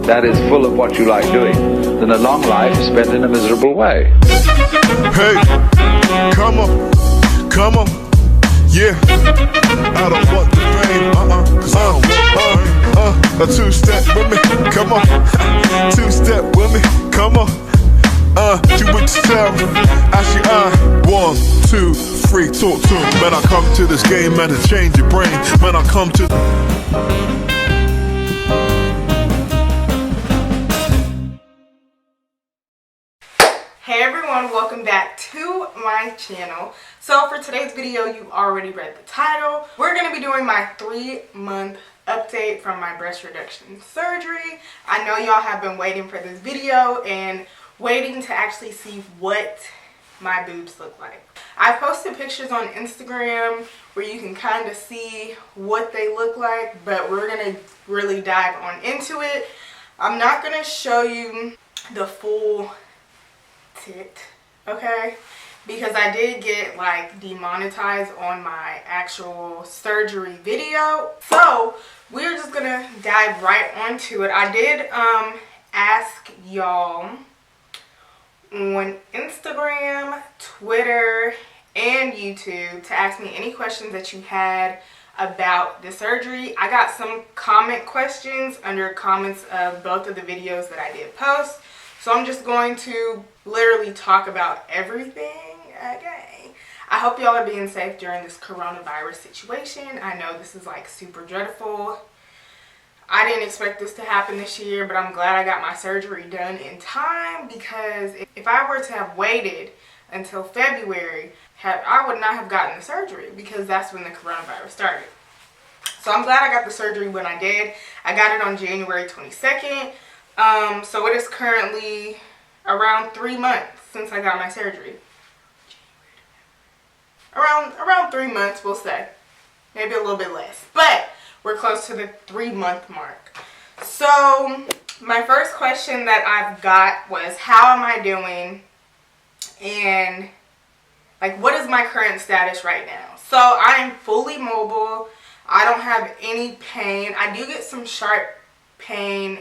that is full of what you like doing than a long life spent in a miserable way. Hey, come on, yeah. I don't want the fame, cause I don't want a two-step with me, come on. Two-step with me, come on. You would tell me, actually 1, 2, 3, talk to me. Man, I come to this game, man, to change your brain. Man, I come to... Hey everyone, welcome back to my channel. So for today's video, you already read the title. We're going to be doing my 3-month update from my breast reduction surgery. I know y'all have been waiting for this video and waiting to actually see what my boobs look like. I posted pictures on Instagram where you can kind of see what they look like, but we're going to really dive on into it. I'm not going to show you the full tit, okay, because I did get like demonetized on my actual surgery video. So we're just gonna dive right onto it. I did ask y'all on Instagram, Twitter, and YouTube to ask me any questions that you had about the surgery. I got some comment questions under comments of both of the videos that I did post. So I'm just going to literally talk about everything, okay? I hope y'all are being safe during this coronavirus situation. I know this is like super dreadful. I didn't expect this to happen this year, but I'm glad I got my surgery done in time, because if I were to have waited until February, I would not have gotten the surgery, because that's when the coronavirus started. So I'm glad I got the surgery when I did. I got it on January 22nd. So it is currently around 3 months since I got my surgery. Around 3 months, we'll say. Maybe a little bit less. But we're close to the 3-month mark. So my first question that I've got was, how am I doing? And like, what is my current status right now? So I am fully mobile. I don't have any pain. I do get some sharp pain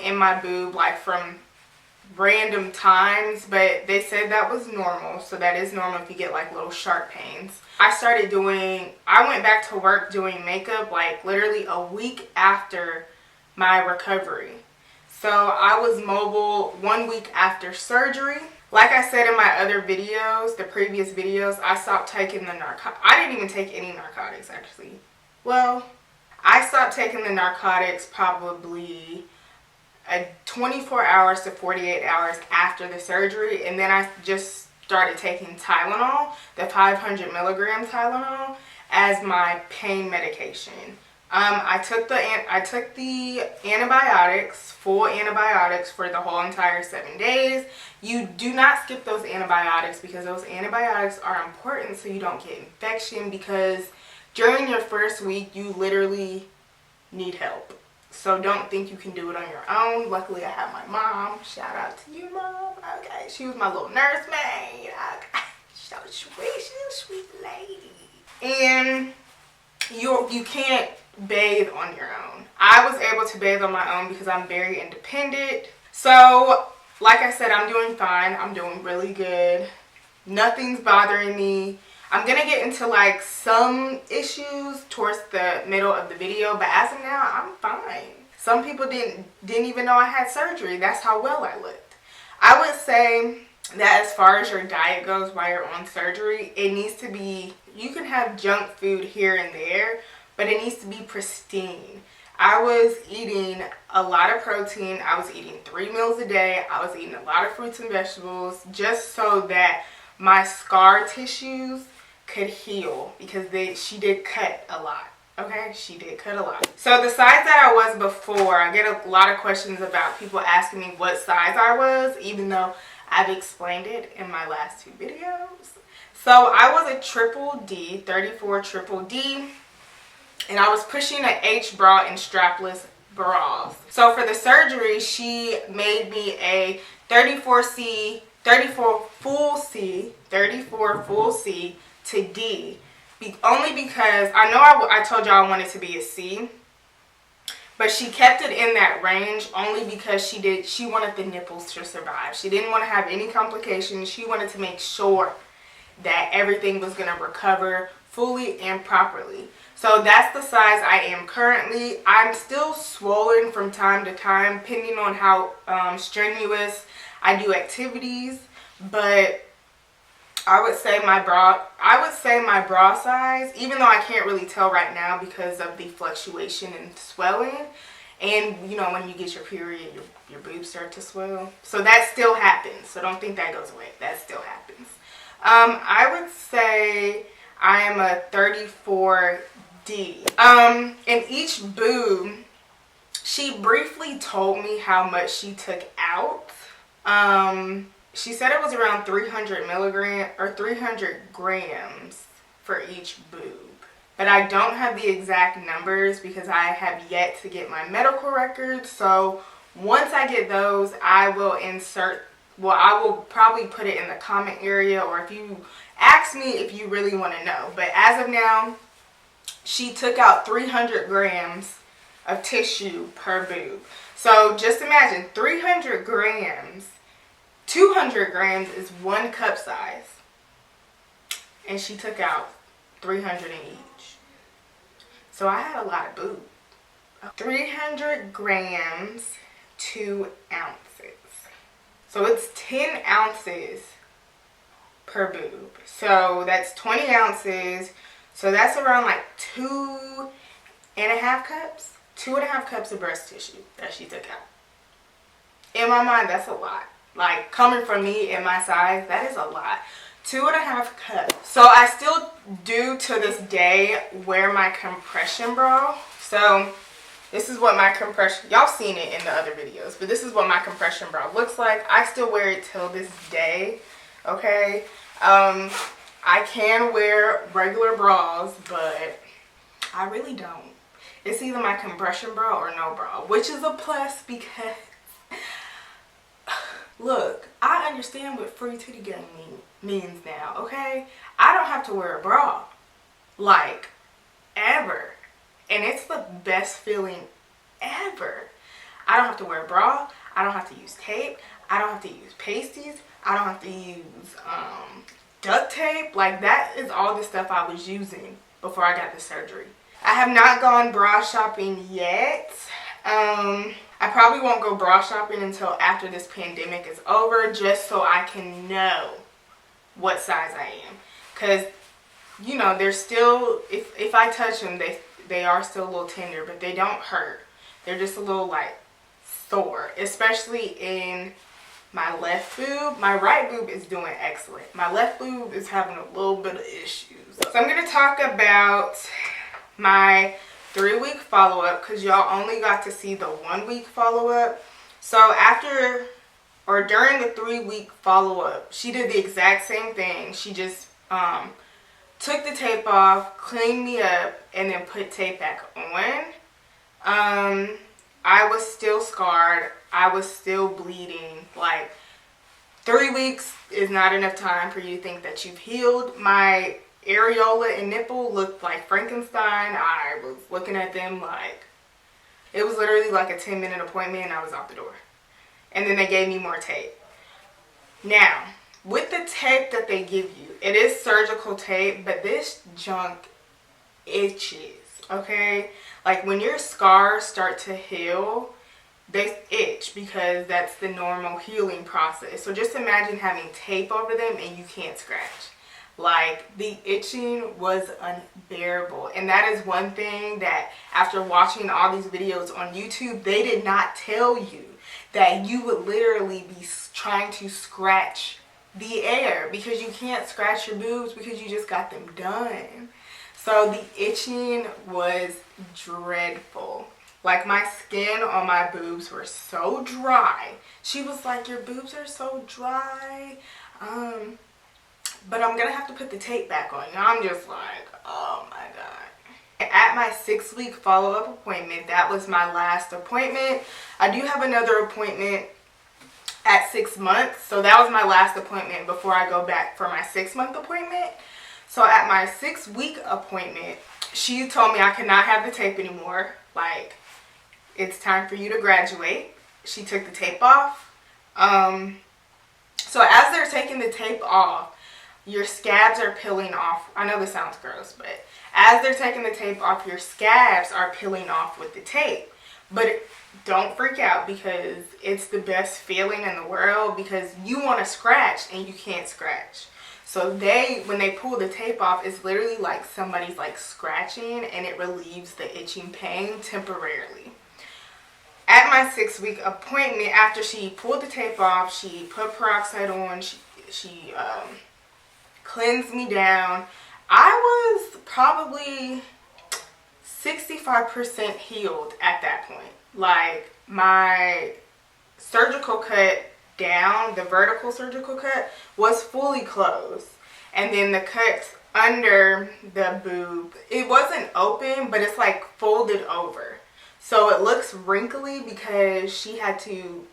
in my boob, like from random times, but they said that was normal. So that is normal if you get like little sharp pains. I went back to work doing makeup like literally a week after my recovery. So I was mobile 1 week after surgery. Like I said in my other videos, the previous videos, I stopped taking the narcotics. I didn't even take any narcotics actually. Well, I stopped taking the narcotics probably 24 hours to 48 hours after the surgery, and then I just started taking Tylenol, the 500 milligram Tylenol, as my pain medication. I took the antibiotics, full antibiotics, for the whole entire 7 days. You do not skip those antibiotics, because those antibiotics are important so you don't get infection, because during your first week you literally need help. So don't think you can do it on your own. Luckily, I have my mom. Shout out to you, Mom. Okay, she was my little nursemaid. Okay, so sweet, she's a sweet lady. And you can't bathe on your own. I was able to bathe on my own because I'm very independent. So, like I said, I'm doing fine. I'm doing really good. Nothing's bothering me. I'm gonna get into like some issues towards the middle of the video, but as of now, I'm fine. Some people didn't even know I had surgery. That's how well I looked. I would say that as far as your diet goes while you're on surgery, it needs to be, you can have junk food here and there, but it needs to be pristine. I was eating a lot of protein. I was eating 3 meals a day. I was eating a lot of fruits and vegetables, just so that my scar tissues could heal, because she did cut a lot. Okay, she did cut a lot. So the size that I was before, I get a lot of questions about people asking me what size I was, even though I've explained it in my last 2 videos. So I was a triple D, 34 triple D, and I was pushing an H bra and strapless bras. So for the surgery, she made me a 34 full C to D, only because I know I told y'all I wanted to be a C, But she kept it in that range only because she wanted the nipples to survive. She didn't want to have any complications. She wanted to make sure that everything was going to recover fully and properly. So that's the size I am currently. I'm still swollen from time to time, depending on how strenuous I do activities. But I would say my bra size, even though I can't really tell right now because of the fluctuation and swelling, and you know, when you get your period, your boobs start to swell. So that still happens. So don't think that goes away. That still happens. I would say I am a 34D. In each boob, she briefly told me how much she took out. She said it was around 300 milligrams or 300 grams for each boob. But I don't have the exact numbers because I have yet to get my medical records. So once I get those, I will I will probably put it in the comment area, or if you ask me if you really want to know. But as of now, she took out 300 grams of tissue per boob. So just imagine 300 grams. 200 grams is 1 cup size, and she took out 300 in each. So I had a lot of boob. 300 grams, 2 ounces. So it's 10 ounces per boob. So that's 20 ounces. So that's around like 2.5 cups. 2.5 cups of breast tissue that she took out. In my mind, that's a lot. Like, coming from me in my size, that is a lot. 2.5 cups. So I still do to this day wear my compression bra. So this is what my compression, y'all seen it in the other videos, but this is what my compression bra looks like. I still wear it till this day. Okay. I can wear regular bras, but I really don't. It's either my compression bra or no bra, which is a plus because look, I understand what free titty gang means now, okay? I don't have to wear a bra, like, ever. And it's the best feeling ever. I don't have to wear a bra. I don't have to use tape. I don't have to use pasties. I don't have to use duct tape. Like, that is all the stuff I was using before I got the surgery. I have not gone bra shopping yet. I probably won't go bra shopping until after this pandemic is over, just so I can know what size I am. Because, you know, they're still, if I touch them, they are still a little tender, but they don't hurt. They're just a little, like, sore, especially in my left boob. My right boob is doing excellent. My left boob is having a little bit of issues. So I'm going to talk about my 3-week follow-up, because y'all only got to see the 1-week follow-up. So after or during the 3-week follow-up, she did the exact same thing. She just took the tape off, cleaned me up, and then put tape back on. I was still scarred. I was still bleeding. Like, 3 weeks is not enough time for you to think that you've healed. My areola and nipple looked like Frankenstein. I was looking at them like, it was literally like a 10-minute appointment, and I was out the door. And then they gave me more tape. Now, with the tape that they give you, it is surgical tape, but this junk itches, okay? Like, when your scars start to heal, they itch because that's the normal healing process. So just imagine having tape over them and you can't scratch. Like, the itching was unbearable. And that is one thing that, after watching all these videos on YouTube, they did not tell you that you would literally be trying to scratch the air, because you can't scratch your boobs because you just got them done. So the itching was dreadful. Like, my skin on my boobs were so dry. She was like, your boobs are so dry. But I'm going to have to put the tape back on. And I'm just like, oh my God. At my 6-week follow-up appointment, that was my last appointment. I do have another appointment at 6 months. So that was my last appointment before I go back for my 6-month appointment. So at my 6-week appointment, she told me I could not have the tape anymore. Like, it's time for you to graduate. She took the tape off. So as they're taking the tape off, your scabs are peeling off. I know this sounds gross, but as they're taking the tape off, your scabs are peeling off with the tape. But don't freak out, because it's the best feeling in the world, because you want to scratch and you can't scratch. So when they pull the tape off, it's literally like somebody's like scratching, and it relieves the itching pain temporarily. At my 6-week appointment, after she pulled the tape off, she put peroxide on, she cleansed me down. I was probably 65% healed at that point. Like, my surgical cut down, the vertical surgical cut, was fully closed. And then the cut under the boob, it wasn't open, but it's like folded over. So it looks wrinkly because she had to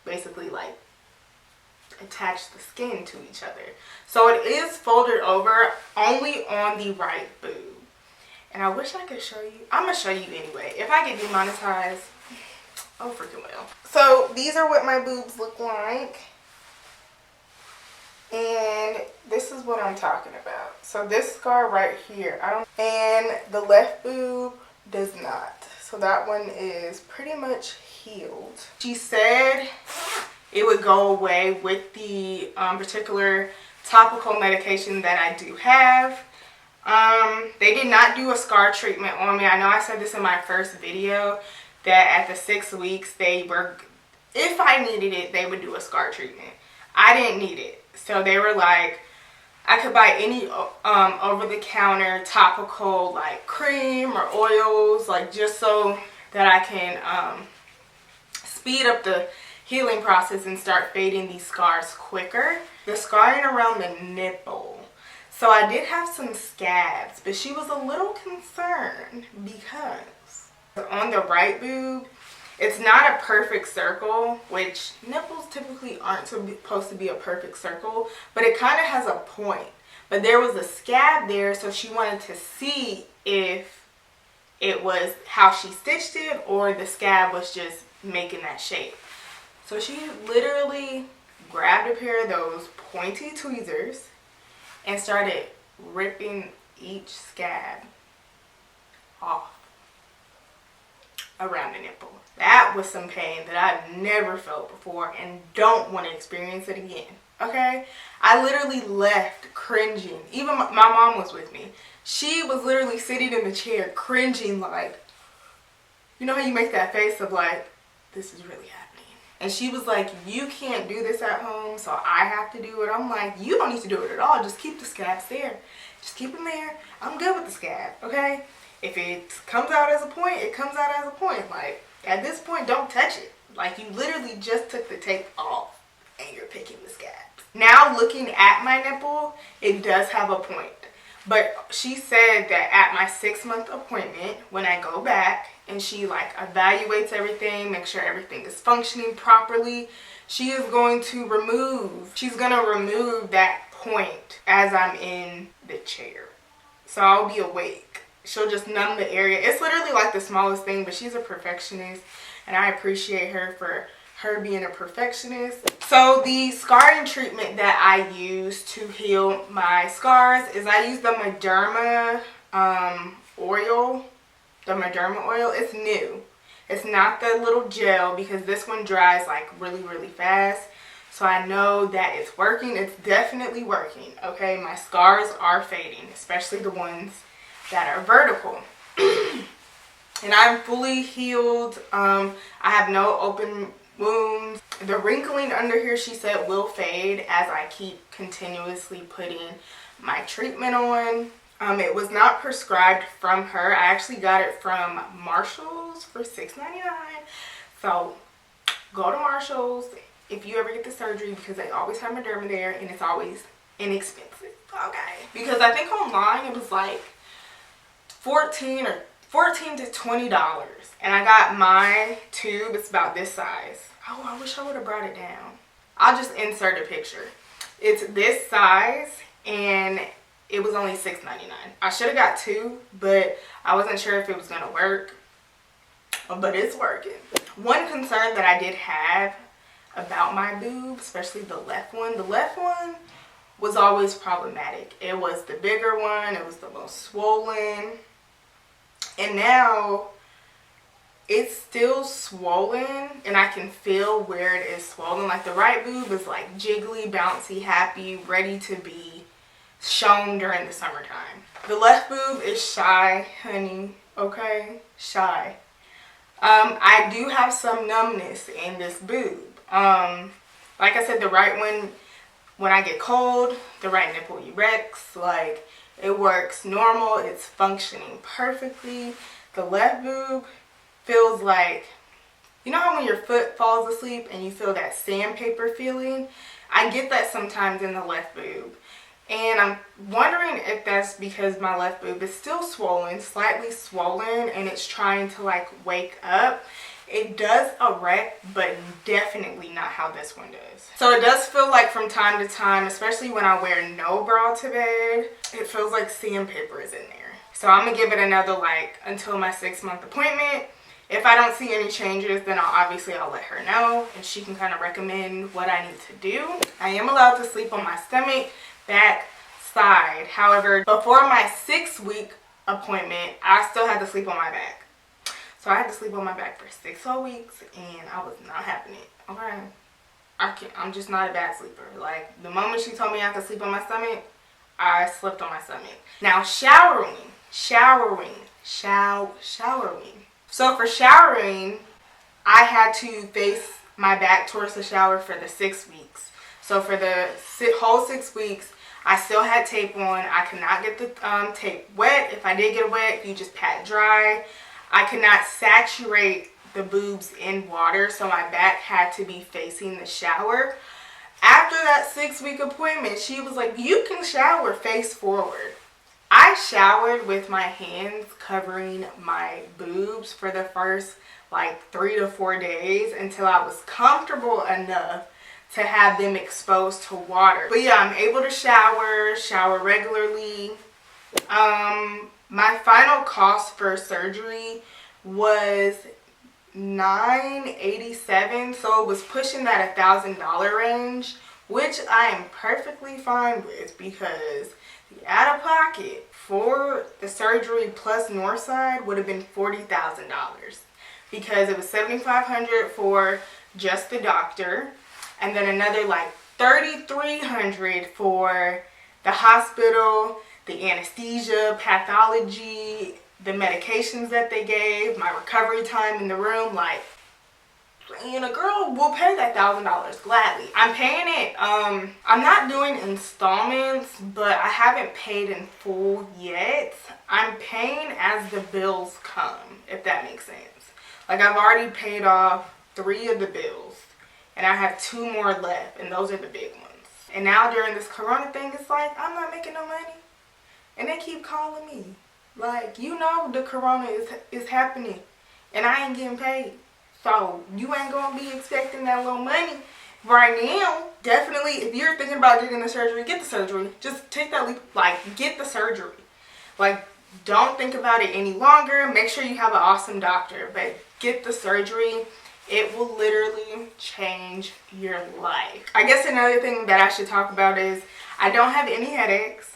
basically like attach the skin to each other. So it is folded over only on the right boob. And I wish I could show you. I'm going to show you anyway. If I get demonetized, oh freaking well. So these are what my boobs look like. And this is what I'm talking about. So this scar right here, and the left boob does not. So that one is pretty much healed. She said it would go away with the particular topical medication that I do have. They did not do a scar treatment on me. I know I said this in my first video, that at the 6 weeks if I needed it, they would do a scar treatment. I didn't need it. So they were like, I could buy any over-the-counter topical like cream or oils, like just so that I can speed up the healing process and start fading these scars quicker. The scarring around the nipple. So I did have some scabs, but she was a little concerned because on the right boob, it's not a perfect circle, which nipples typically aren't supposed to be a perfect circle, but it kind of has a point. But there was a scab there, so she wanted to see if it was how she stitched it or the scab was just making that shape. So she literally grabbed a pair of those pointy tweezers and started ripping each scab off around the nipple. That was some pain that I've never felt before and don't want to experience it again. Okay? I literally left cringing. Even my mom was with me. She was literally sitting in the chair cringing, like, you know how you make that face of like, this is really happening. And she was like, you can't do this at home, so I have to do it. I'm like, you don't need to do it at all. Just keep the scabs there. Just keep them there. I'm good with the scab, okay? If it comes out as a point, it comes out as a point. Like, at this point, don't touch it. Like, you literally just took the tape off and you're picking the scabs. Now, looking at my nipple, it does have a point. But she said that at my 6-month appointment, when I go back and she like evaluates everything, make sure everything is functioning properly, she's going to remove that point as I'm in the chair. So I'll be awake. She'll just numb the area. It's literally like the smallest thing, but she's a perfectionist and I appreciate her for her being a perfectionist. So the scarring treatment that I use to heal my scars is I use the Mederma oil. The Mederma oil. It's new. It's not the little gel because this one dries like really, really fast. So I know that it's working. It's definitely working. Okay, my scars are fading, especially the ones that are vertical. And I'm fully healed. I have no open wounds. The wrinkling under here, she said, will fade as I keep continuously putting my treatment on. It was not prescribed from her. I actually got it from Marshall's for $6.99. So go to Marshall's if you ever get the surgery because they always have Mederma there and it's always inexpensive. Okay. Because I think online it was like $14 to $20. And I got my tube. It's about this size. Oh, I wish I would have brought it down. I'll just insert a picture. It's this size and it was only $6.99. I should have got two, but I wasn't sure if it was going to work. but it's working. One concern that I did have about my boob, especially the left one was always problematic. It was the bigger one, it was the most swollen, and now it's still swollen, and I can feel where it is swollen. Like the right boob is like jiggly, bouncy, happy, ready to be shown during the summertime. The left boob is shy, honey, okay? Shy. I do have some numbness in this boob. Like I said, the right one, when I get cold, the right nipple erects, like it works normal, it's functioning perfectly. The left boob feels like, you know how when your foot falls asleep and you feel that sandpaper feeling? I get that sometimes in the left boob. And I'm wondering if that's because my left boob is still swollen, slightly swollen, and it's trying to like wake up. It does erect, but definitely not how this one does. So it does feel like from time to time, especially when I wear no bra to bed, it feels like sandpaper is in there. So I'm gonna give it another like until my 6-month appointment. If I don't see any changes, then I'll let her know, and she can kind of recommend what I need to do. I am allowed to sleep on my stomach, back, side. However, before my 6-week appointment, I still had to sleep on my back. So I had to sleep on my back for 6 whole weeks, and I was not having it. Okay, I'm just not a bad sleeper. Like the moment she told me I could sleep on my stomach, I slept on my stomach. Now showering. So for showering, I had to face my back towards the shower for the 6 weeks. So for the whole 6 weeks, I still had tape on. I could not get the tape wet. If I did get it wet, you just pat dry. I could not saturate the boobs in water, so my back had to be facing the shower. After that 6-week appointment, she was like, you can shower face forward. I showered with my hands covering my boobs for the first like 3 to 4 days until I was comfortable enough to have them exposed to water. But yeah, I'm able to shower regularly. My final cost for surgery was $987, so it was pushing that $1,000 range, which I am perfectly fine with because the out of pocket for the surgery plus Northside would have been $40,000 because it was $7,500 for just the doctor, and then another like $3,300 for the hospital, the anesthesia, pathology, the medications that they gave, my recovery time in the room. Like, you know, girl will pay that $1,000 gladly. I'm paying it. I'm not doing installments, but I haven't paid in full yet. I'm paying as the bills come, if that makes sense. Like, I've already paid off 3 of the bills, and I have 2 more left, and those are the big ones. And now during this corona thing, it's like, I'm not making no money. And they keep calling me. Like, you know the corona is happening, and I ain't getting paid. So you ain't gonna be expecting that little money right now. Definitely, if you're thinking about getting the surgery, get the surgery. Just take that leap, like, get the surgery. Like, don't think about it any longer. Make sure you have an awesome doctor, but get the surgery. It will literally change your life. I guess another thing that I should talk about is I don't have any headaches.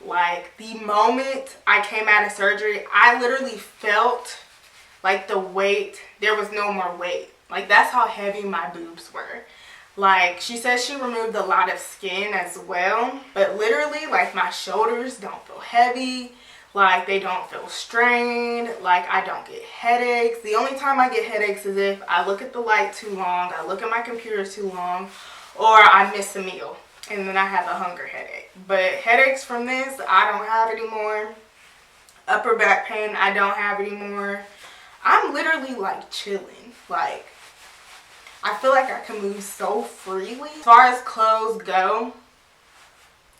Like, the moment I came out of surgery, I literally felt like the weight, there was no more weight. Like, that's how heavy my boobs were. Like, she says she removed a lot of skin as well, but literally, like, my shoulders don't feel heavy. Like, they don't feel strained. Like, I don't get headaches. The only time I get headaches is if I look at the light too long, I look at my computer too long, or I miss a meal, and then I have a hunger headache. But headaches from this, I don't have anymore. Upper back pain, I don't have anymore. I'm literally like chilling. Like, I feel like I can move so freely. As far as clothes go,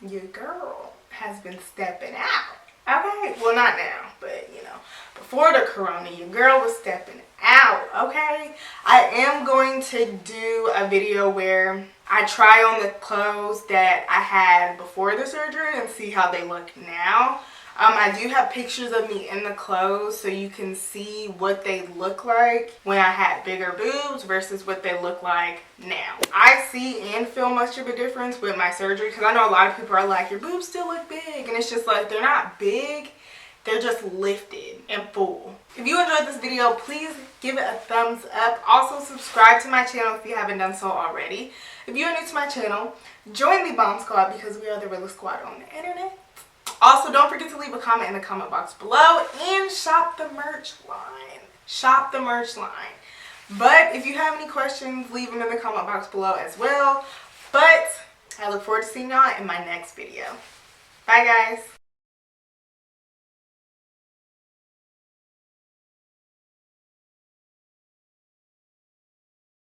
your girl has been stepping out. Okay, well, not now, but you know, before the corona, your girl was stepping out. Okay, I am going to do a video where I try on the clothes that I had before the surgery and see how they look now. I do have pictures of me in the clothes so you can see what they look like when I had bigger boobs versus what they look like now. I see and feel much of a difference with my surgery because I know a lot of people are like, your boobs still look big, and it's just like, they're not big, they're just lifted and full. If you enjoyed this video, please give it a thumbs up. Also subscribe to my channel if you haven't done so already. If you are new to my channel, join the B.O.M.B Squad because we are the realest squad on the internet. Also, don't forget to leave a comment in the comment box below and shop the merch line. Shop the merch line. But if you have any questions, leave them in the comment box below as well. But I look forward to seeing y'all in my next video. Bye, guys.